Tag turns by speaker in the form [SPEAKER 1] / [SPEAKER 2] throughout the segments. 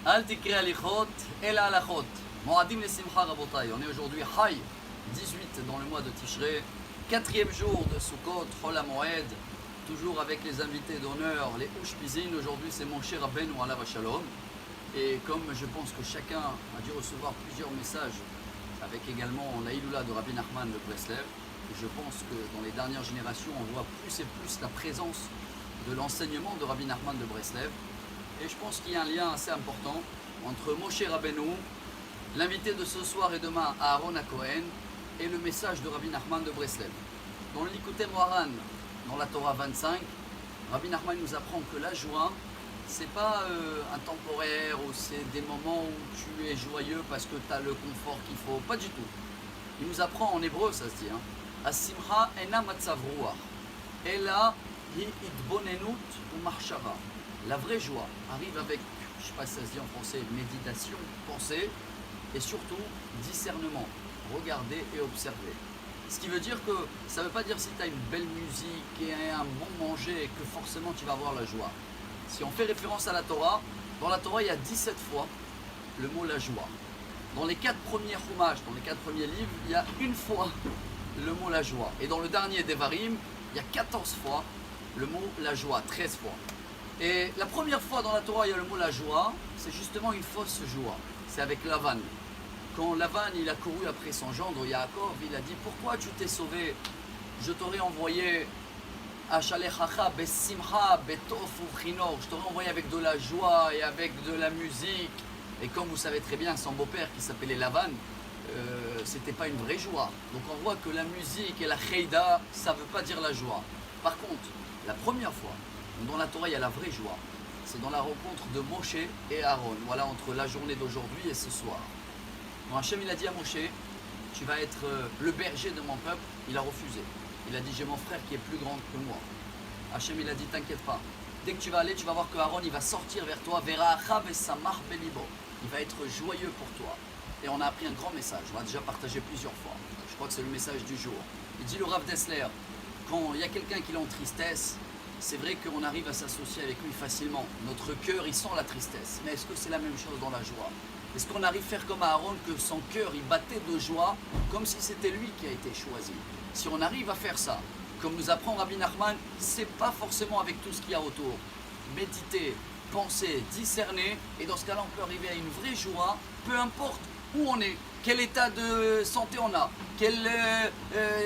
[SPEAKER 1] Al tikri alichot el alachot. Moadim le simcha rabotai. On est aujourd'hui Hay 18 dans le mois de Tishrei, quatrième jour de Sukkot, Chol HaMoed, toujours avec les invités d'honneur, les Ushpizin. Aujourd'hui c'est Moshe Rabbeinu alav Shalom. Et comme je pense que chacun a dû recevoir plusieurs messages, avec également la Iloula de Rabbi Nachman de Breslev, je pense que dans les dernières générations on voit plus et plus la présence de l'enseignement de Rabbi Nachman de Breslev. Et je pense qu'il y a un lien assez important entre Moshe Rabbeinu, l'invité de ce soir et demain Aaron HaKohen, et le message de Rabbi Nachman de Breslev. Dans le Likutei Moharan, dans la Torah 25, Rabbi Nachman nous apprend que la joie, c'est pas un temporaire ou c'est des moments où tu es joyeux parce que tu as le confort qu'il faut, pas du tout. Il nous apprend en hébreu, ça se dit, As-simcha ena matzav ruach, ela hi itbonenut u'machshava. La vraie joie arrive avec, je ne sais pas si ça se dit en français, méditation, pensée, et surtout discernement, regarder et observer. Ce qui veut dire que ça ne veut pas dire si tu as une belle musique et un bon manger que forcément tu vas avoir la joie. Si on fait référence à la Torah, dans la Torah il y a 17 fois le mot la joie. Dans les 4 premiers chumash, dans les 4 premiers livres, il y a une fois le mot la joie. Et dans le dernier Devarim, il y a 14 fois le mot la joie, 13 fois. Et la première fois dans la Torah, il y a le mot la joie, c'est justement une fausse joie. C'est avec Lavan. Quand Lavan il a couru après son gendre Yaakov, il a dit pourquoi tu t'es sauvé? Je t'aurais envoyé Ashalechacha besimcha betof uchinor. Je t'aurais envoyé avec de la joie et avec de la musique. Et comme vous savez très bien, son beau-père qui s'appelait Lavan, c'était pas une vraie joie. Donc on voit que la musique et la cheida, ça veut pas dire la joie. Par contre, la première fois dans la Torah il y a la vraie joie, c'est dans la rencontre de Moshe et Aaron. Voilà, entre la journée d'aujourd'hui et ce soir. Quand Hachem il a dit à Moshe, tu vas être le berger de mon peuple, il a refusé. Il a dit, j'ai mon frère qui est plus grand que moi. Hachem il a dit, t'inquiète pas. Dès que tu vas aller, tu vas voir que Aaron il va sortir vers toi. Il va être joyeux pour toi. Et on a appris un grand message, on l'a déjà partagé plusieurs fois. Je crois que c'est le message du jour. Il dit le Rav Dessler, quand il y a quelqu'un qui est en tristesse, c'est vrai qu'on arrive à s'associer avec lui facilement. Notre cœur, il sent la tristesse. Mais est-ce que c'est la même chose dans la joie? Est-ce qu'on arrive à faire comme Aaron, que son cœur, il battait de joie, comme si c'était lui qui a été choisi? Si on arrive à faire ça, comme nous apprend Rabbi Nachman, c'est pas forcément avec tout ce qu'il y a autour. Méditer, penser, discerner, et dans ce cas-là, on peut arriver à une vraie joie, peu importe où on est, quel état de santé on a, quel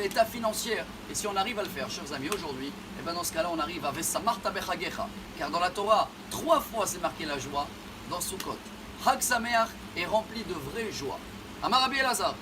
[SPEAKER 1] état financier. Et si on arrive à le faire, chers amis, aujourd'hui, et ben dans ce cas-là, on arrive à Vesamarta bechagecha. Car dans la Torah, 3 fois c'est marqué la joie, dans Sukkot. Chag Sameach est rempli de vraie joie. Amar Rabbi Elazar.